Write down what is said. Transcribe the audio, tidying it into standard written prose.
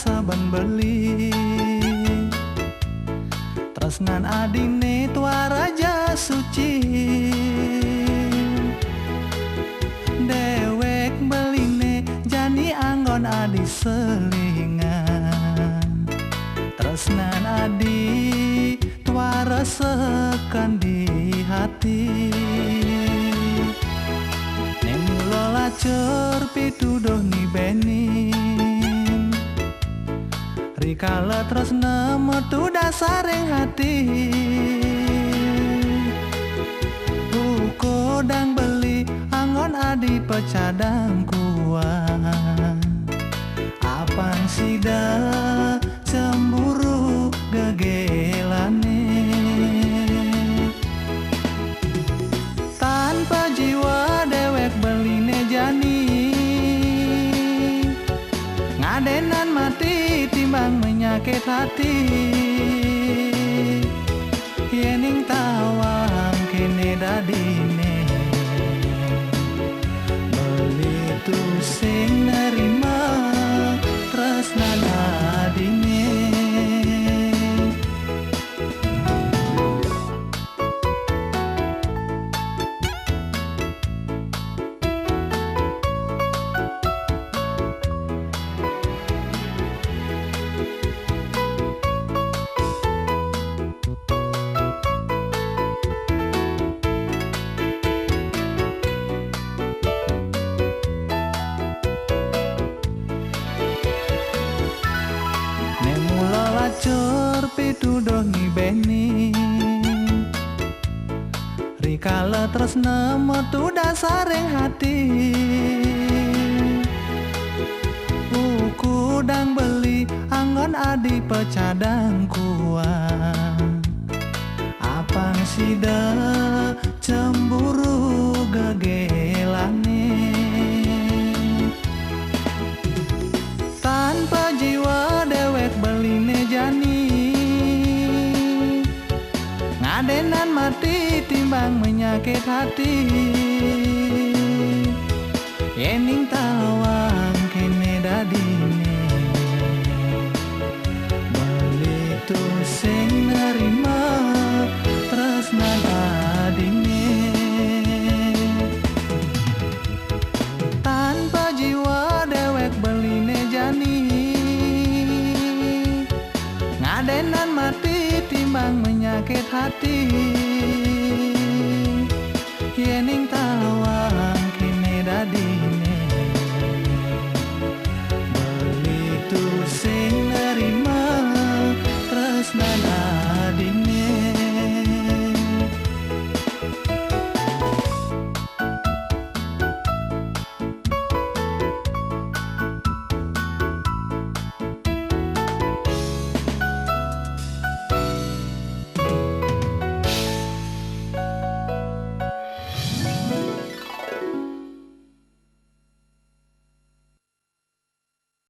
saban beli. Tresnan adine tua raja suci, dewek beline jani anggon adi selingan. Tresnan adi tua resekan di hati, nemula lacur pituduh ni bening. Rikala tresna metu dasaring hati, kodang beli anggon adi pecadang kuat. Apang sida cemburu gegelane, tanpa jiwa dewek beline jani. Ngadenan mati timbang menyakit hati, yening tawang kene dadine. Belitu sing nerima tresnan adine. Lacur pituduh ni bening, rikala tresna metu dasaring hati. Kudang beli anggon adi pecadang kuat. Apang sida cemburu gegelane, tanpa jiwa dewek beline jani. Ngadenan mati timbang menyakit hati, yening tawang kene dadine. Belitu sing nerima tresnan adine, tanpa jiwa dewek beline jani. Ngadenan mati timbang menyakit hati,